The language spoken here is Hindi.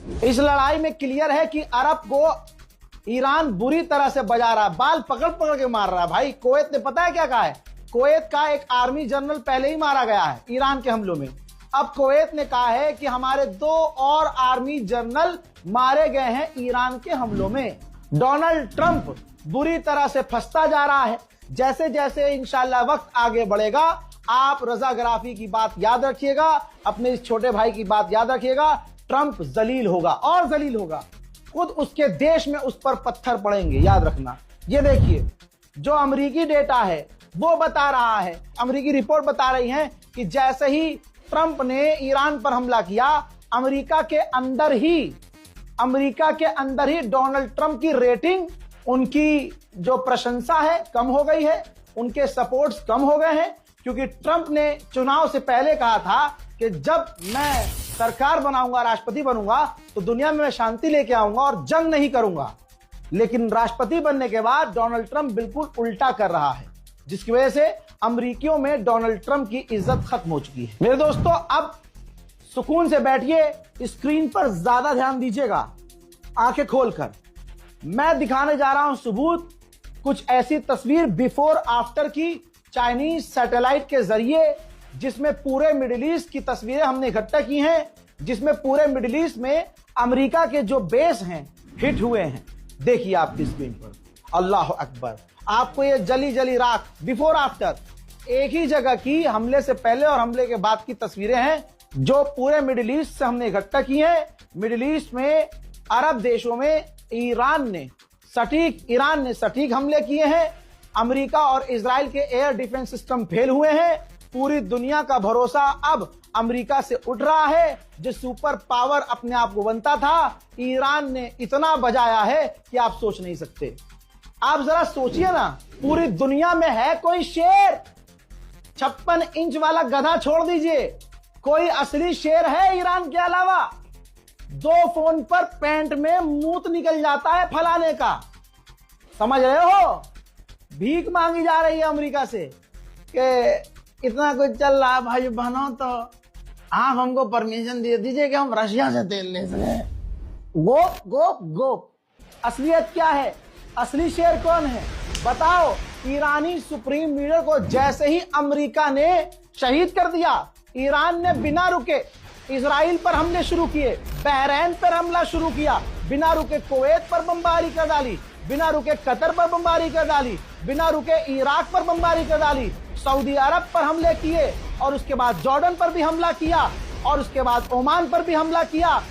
इस लड़ाई में क्लियर है कि अरब को ईरान बुरी तरह से बजा रहा है, बाल पकड़ पकड़ के मार रहा है। भाई कुवैत ने पता है क्या कहा है? कुवैत का एक आर्मी जनरल पहले ही मारा गया है ईरान के हमलों में। अब कुवैत ने कहा है कि हमारे 2 और आर्मी जनरल मारे गए हैं ईरान के हमलों में। डोनाल्ड ट्रंप बुरी तरह से फंसता जा रहा है। जैसे जैसे इंशाल्लाह वक्त आगे बढ़ेगा, आप रजाग्राफी की बात याद रखिएगा, अपने इस छोटे भाई की बात याद रखिएगा। ट्रंप जलील होगा और जलील होगा, खुद उसके देश में उस पर पत्थर पड़ेंगे, याद रखना। ये देखिए, जो अमेरिकी डेटा है वो बता रहा है, अमेरिकी रिपोर्ट बता रही है कि जैसे ही ट्रंप ने ईरान पर हमला किया, अमेरिका के अंदर ही डोनाल्ड ट्रंप की रेटिंग, उनकी जो प्रशंसा है कम हो गई है, उनके सपोर्ट्स कम हो गए हैं। क्योंकि ट्रंप ने चुनाव से पहले कहा था कि जब मैं सरकार बनाऊंगा, राष्ट्रपति बनूंगा, तो दुनिया में मैं शांति लेके आऊंगा और जंग नहीं करूंगा। लेकिन राष्ट्रपति बनने के बाद डोनाल्ड ट्रंप बिल्कुल उल्टा कर रहा है, जिसकी वजह से अमेरिकियों में डोनाल्ड ट्रंप की इज्जत खत्म हो चुकी है। मेरे दोस्तों, अब सुकून से बैठिए, स्क्रीन पर ज्यादा ध्यान दीजिएगा, आंखें खोलकर। मैं दिखाने जा रहा हूं सबूत, कुछ ऐसी तस्वीर बिफोर आफ्टर की चाइनीज सैटेलाइट के जरिए, जिसमें पूरे मिडिल ईस्ट की तस्वीरें हमने इकट्ठा की हैं, जिसमें पूरे मिडिल ईस्ट में अमेरिका के जो बेस हैं हिट हुए हैं। देखिए आपकी स्क्रीन पर, अल्लाह अकबर। आपको ये जली जली राख बिफोर आफ्टर एक ही जगह की हमले से पहले और हमले के बाद की तस्वीरें हैं, जो पूरे मिडिल ईस्ट से हमने इकट्ठा की हैं। मिडिल ईस्ट में, अरब देशों में ईरान ने सटीक हमले किए हैं। अमेरिका और इजराइल के एयर डिफेंस सिस्टम फेल हुए हैं। पूरी दुनिया का भरोसा अब अमेरिका से उठ रहा है, जो सुपर पावर अपने आप को बनता था। ईरान ने इतना बजाया है कि आप सोच नहीं सकते। आप जरा सोचिए ना, पूरी दुनिया में है कोई शेर? 56 इंच वाला गधा छोड़ दीजिए, कोई असली शेर है ईरान के अलावा? 2 फोन पर पैंट में मूत निकल जाता है फलाने का, समझ रहे हो? भीख मांगी जा रही है अमेरिका से कि इतना कुछ चल रहा है भाई बहनों, तो आप हमको परमिशन दे दीजिए कि हम रशिया से तेल ले सके। गोप असलियत क्या है? असली शेर कौन है बताओ? ईरानी सुप्रीम लीडर को जैसे ही अमेरिका ने शहीद कर दिया, ईरान ने बिना रुके इजराइल पर हमले शुरू किए, बहरैन पर हमला शुरू किया, बिना रुके कुवैत पर बमबारी कर डाली, बिना रुके कतर पर बमबारी कर डाली, बिना रुके इराक पर बमबारी कर डाली, सऊदी अरब पर हमले किए, और उसके बाद जॉर्डन पर भी हमला किया, और उसके बाद ओमान पर भी हमला किया।